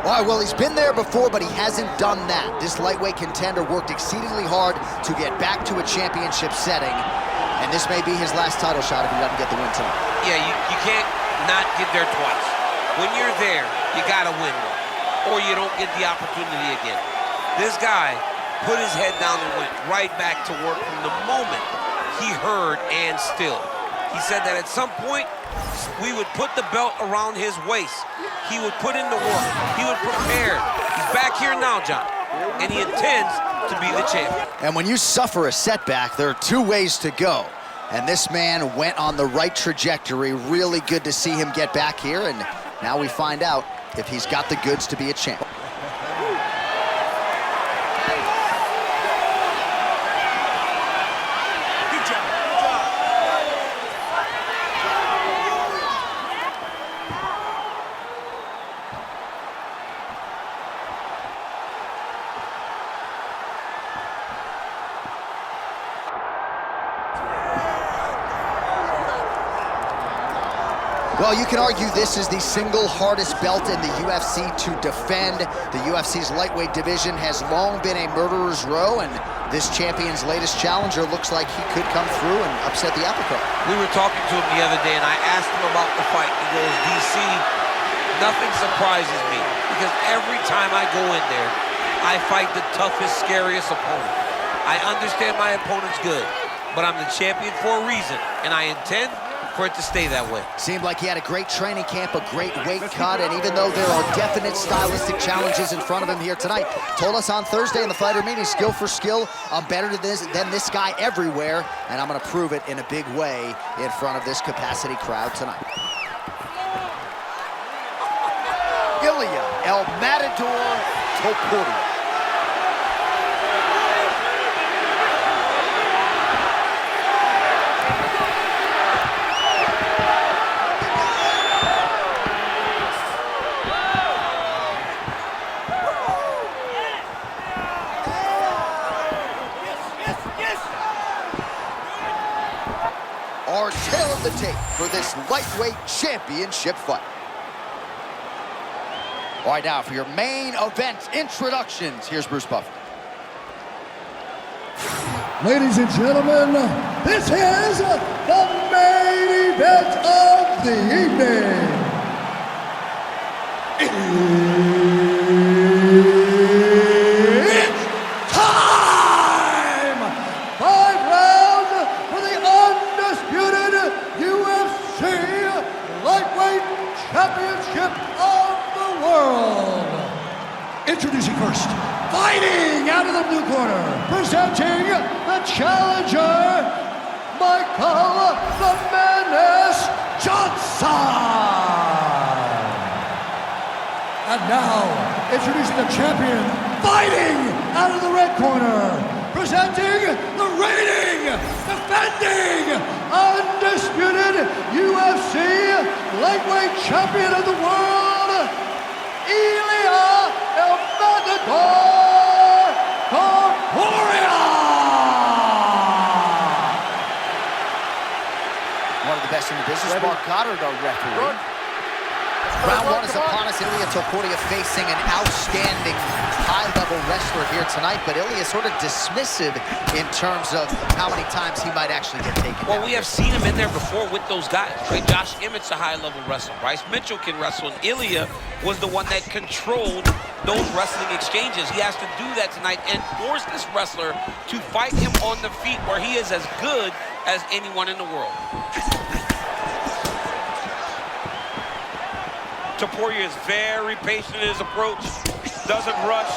All right, well, he's been there before, but he hasn't done that. This lightweight contender worked exceedingly hard to get back to a championship setting, and this may be his last title shot if he doesn't get the win tonight. Yeah, you can't not get there twice. When you're there, you gotta win one, or you don't get the opportunity again. This guy put his head down and went right back to work from the moment he heard and still. He said that at some point, we would put the belt around his waist. He would put in the work. He would prepare. He's back here now, John, and he intends to be the champion. And when you suffer a setback, there are two ways to go. And this man went on the right trajectory. Really good to see him get back here, and now we find out if he's got the goods to be a champ. Well, you can argue this is the single hardest belt in the UFC to defend. The UFC's lightweight division has long been a murderer's row, and this champion's latest challenger looks like he could come through and upset the apple cart. We were talking to him the other day, and I asked him about the fight. He goes, DC, nothing surprises me, because every time I go in there, I fight the toughest, scariest opponent. I understand my opponent's good, but I'm the champion for a reason, and I intend for it to stay that way. Seemed like he had a great training camp, a great weight cut, and even though there are definite stylistic challenges in front of him here tonight, told us on Thursday in the fighter meeting, skill for skill, I'm better than this guy everywhere, and I'm gonna prove it in a big way in front of this capacity crowd tonight. Ilia El Matador Topuria. Our tail of the tape for this lightweight championship fight. All right, now for your main event introductions, here's Bruce Buffer. Ladies and gentlemen, this is the main event of the evening. It's time! 5 rounds for the undisputed UFC Lightweight Championship of the world. Introducing first, fighting out of the blue corner, presenting the challenger, Michael the Menace Johnson. And now, introducing the champion, fighting out of the red corner, presenting the reigning, defending, undisputed UFC lightweight champion of the world, Ilia El Matador Topuria. One of the best in the business, Mark Goddard, our referee. Round one is upon us. Ilia Topuria facing an outstanding high-level wrestler here tonight, but Ilia sort of dismissive in terms of how many times he might actually get taken down. Well, we have seen him in there before with those guys, right? Josh Emmett's a high-level wrestler. Bryce Mitchell can wrestle, and Ilia was the one that controlled those wrestling exchanges. He has to do that tonight and force this wrestler to fight him on the feet where he is as good as anyone in the world. Topuria is very patient in his approach, doesn't rush.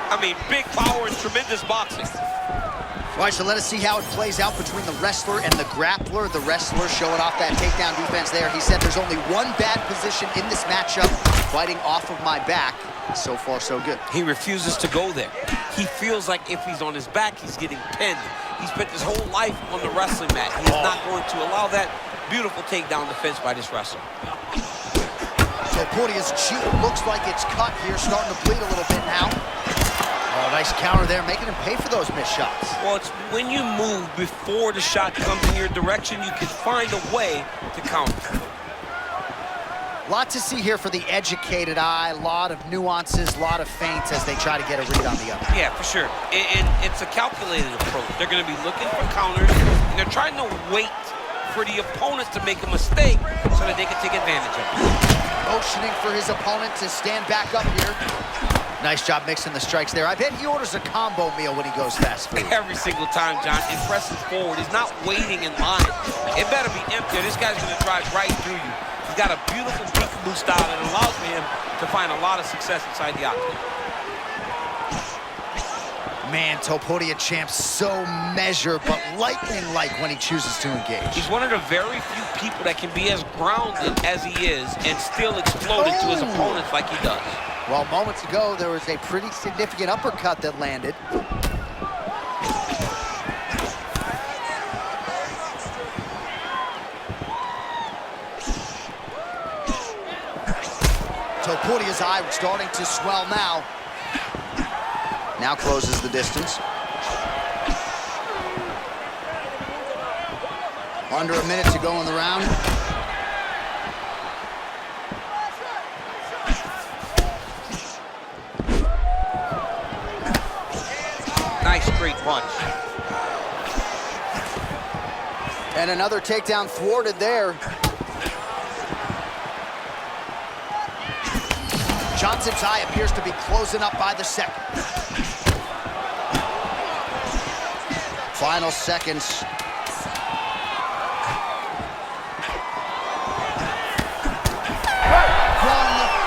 I mean, big power and tremendous boxing. All right, so let us see how it plays out between the wrestler and the grappler. The wrestler showing off that takedown defense there. He said there's only one bad position in this matchup, fighting off of my back. So far, so good. He refuses to go there. He feels like if he's on his back, he's getting pinned. He spent his whole life on the wrestling mat. He's not going to allow that beautiful takedown defense by this wrestler. Topuria's cheek looks like it's cut here, starting to bleed a little bit now. Oh, nice counter there, making him pay for those missed shots. Well, it's when you move before the shot comes in your direction, you can find a way to counter. A lot to see here for the educated eye. A lot of nuances, a lot of feints as they try to get a read on the other. Yeah, for sure. It's a calculated approach. They're going to be looking for counters, and they're trying to wait for the opponent to make a mistake so that they can take advantage of it. Motioning for his opponent to stand back up here. Nice job mixing the strikes there. I bet he orders a combo meal when he goes fast food. Every single time, John. He presses forward. He's not waiting in line. It better be empty. This guy's going to drive right through you. He's got a beautiful peekaboo style that allows for him to find a lot of success inside the octagon. Man, Topuria champ so measured, but lightning-like when he chooses to engage. He's one of the very few people that can be as grounded as he is and still explode into his opponents like he does. Well, moments ago, there was a pretty significant uppercut that landed. Topuria's eye starting to swell now. Now closes the distance. Under a minute to go in the round. Nice straight punch. And another takedown thwarted there. Johnson's eye appears to be closing up by the second. Final seconds.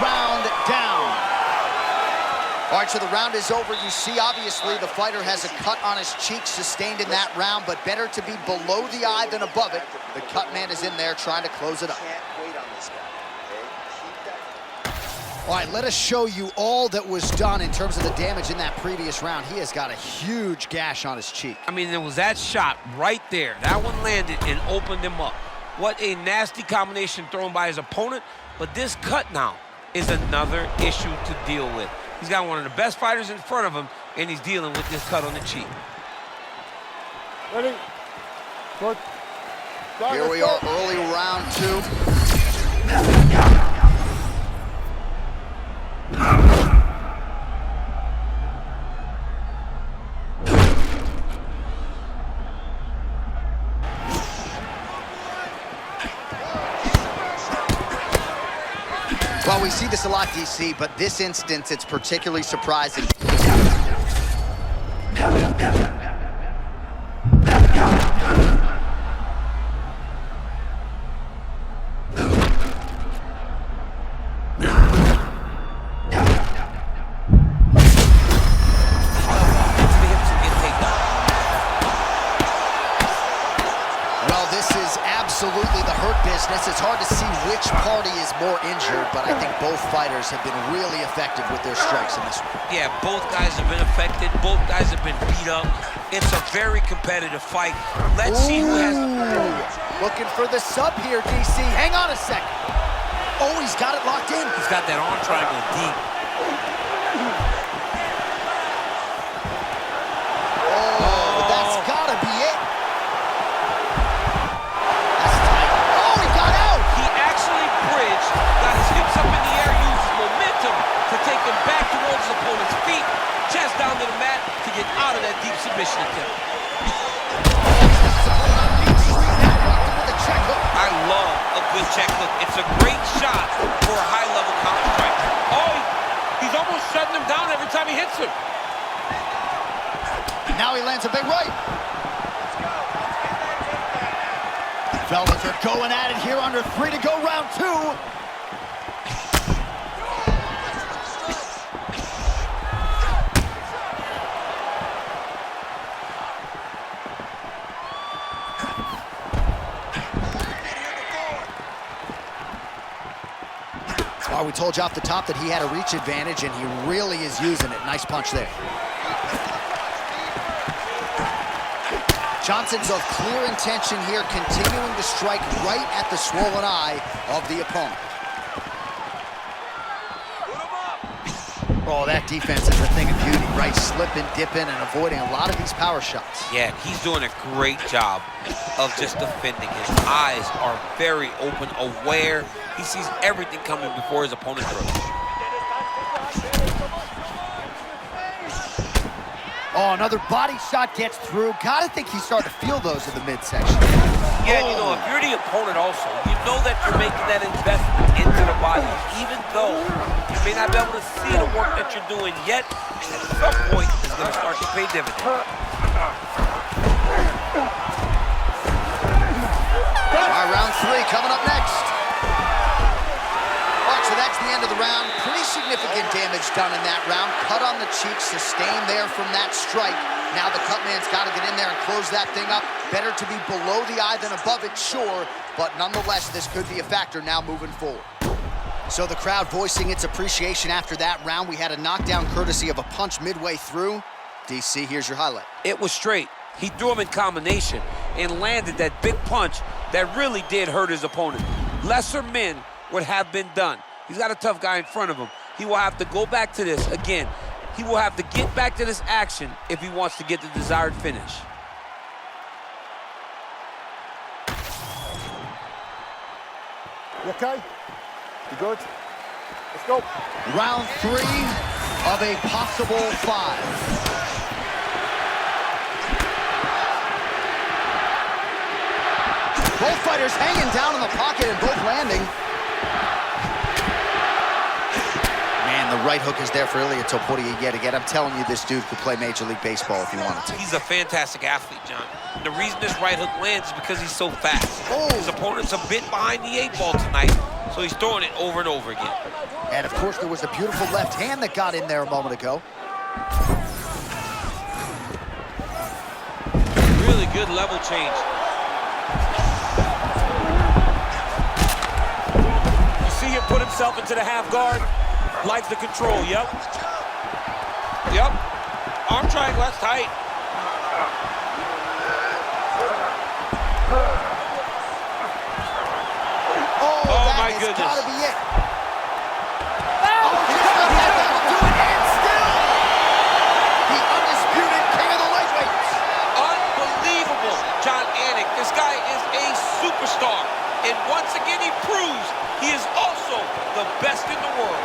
Round down. All right, so the round is over. You see, obviously, the fighter has a cut on his cheek sustained in that round, but better to be below the eye than above it. The cut man is in there trying to close it up. All right, let us show you all that was done in terms of the damage in that previous round. He has got a huge gash on his cheek. I mean, there was that shot right there. That one landed and opened him up. What a nasty combination thrown by his opponent. But this cut now is another issue to deal with. He's got one of the best fighters in front of him, and he's dealing with this cut on the cheek. Ready? Good. Here we are, early round two. Well, we see this a lot, DC, but this instance, it's particularly surprising. Absolutely the hurt business. It's hard to see which party is more injured, but I think both fighters have been really effective with their strikes in this one. Yeah, both guys have been affected. Both guys have been beat up. It's a very competitive fight. Let's see who has... Looking for the sub here, DC. Hang on a second. Oh, he's got it locked in. He's got that arm triangle deep. Oh, that's gotta be it. That's tight. Oh, he got out. He actually bridged, got his hips up in the air, used momentum to take him back towards his opponent's feet, chest down to the mat to get out of that deep submission attempt. I love a good check hook. It's a great shot for a high-level counter strike. Oh, he's almost shutting him down every time he hits him. Now he lands a big right. Fellas are going at it here under 3 to go, round 2. Well, we told you off the top that he had a reach advantage, and he really is using it. Nice punch there. Johnson's of clear intention here, continuing to strike right at the swollen eye of the opponent. Oh, that defense is a thing of beauty, right? Slipping, dipping, and avoiding a lot of these power shots. Yeah, he's doing a great job of just defending. His eyes are very open, aware. He sees everything coming before his opponent throws. Oh, another body shot gets through. Gotta think he's starting to feel those in the midsection. Yeah, you know, if you're the opponent also, you know that you're making that investment into the body, even though you may not be able to see the work that you're doing yet, at some point, it's going to start to pay dividends. All right, round 3 coming up next. All right, so that's the end of the round. Pretty significant damage done in that round. Cut on the cheek, sustained there from that strike. Now the cut man's got to get in there and close that thing up. Better to be below the eye than above it, sure, but nonetheless, this could be a factor now moving forward. So the crowd voicing its appreciation after that round. We had a knockdown courtesy of a punch midway through. DC, here's your highlight. It was straight. He threw him in combination and landed that big punch that really did hurt his opponent. Lesser men would have been done. He's got a tough guy in front of him. He will have to go back to this again. He will have to get back to this action if he wants to get the desired finish. You okay? You good? Let's go. Round 3 of a possible 5. Both fighters hanging down in the pocket and both landing. Man, the right hook is there for Ilia Topuria yet again. I'm telling you, this dude could play Major League Baseball if he wanted to. He's a fantastic athlete, John. The reason this right hook lands is because he's so fast. Oh. His opponent's a bit behind the 8 ball tonight, so he's throwing it over and over again. And of course, there was a beautiful left hand that got in there a moment ago. Really good level change. You see him put himself into the half guard. Likes the control, yep. Yep. Arm triangle, that's tight. Oh, my that has goodness. gotta be it. Oh, he's got that down to it, and still the undisputed king of the lightweights. Unbelievable, John Anik. This guy is a superstar. And once again, he proves he is also the best in the world.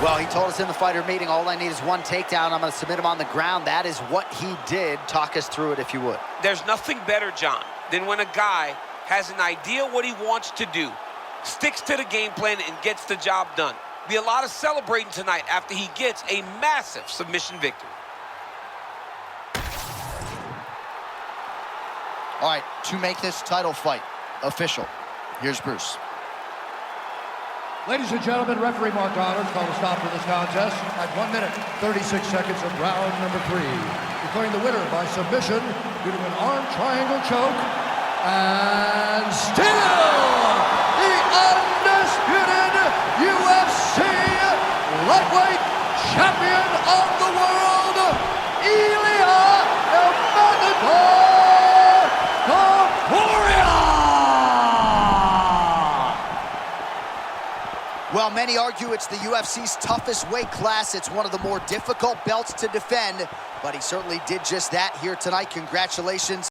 Well, he told us in the fighter meeting, all I need is one takedown. I'm going to submit him on the ground. That is what he did. Talk us through it, if you would. There's nothing better, John, than when a guy has an idea what he wants to do, sticks to the game plan, and gets the job done. Be a lot of celebrating tonight after he gets a massive submission victory. All right, to make this title fight official, here's Bruce. Ladies and gentlemen, referee Mark Honors called a stop to this contest at 1 minute, 36 seconds of round number 3. Declaring the winner by submission due to an arm triangle choke. And still, the undisputed UFC lightweight champion of the world, Ilia Topuria! Well, many argue it's the UFC's toughest weight class. It's one of the more difficult belts to defend, but he certainly did just that here tonight. Congratulations.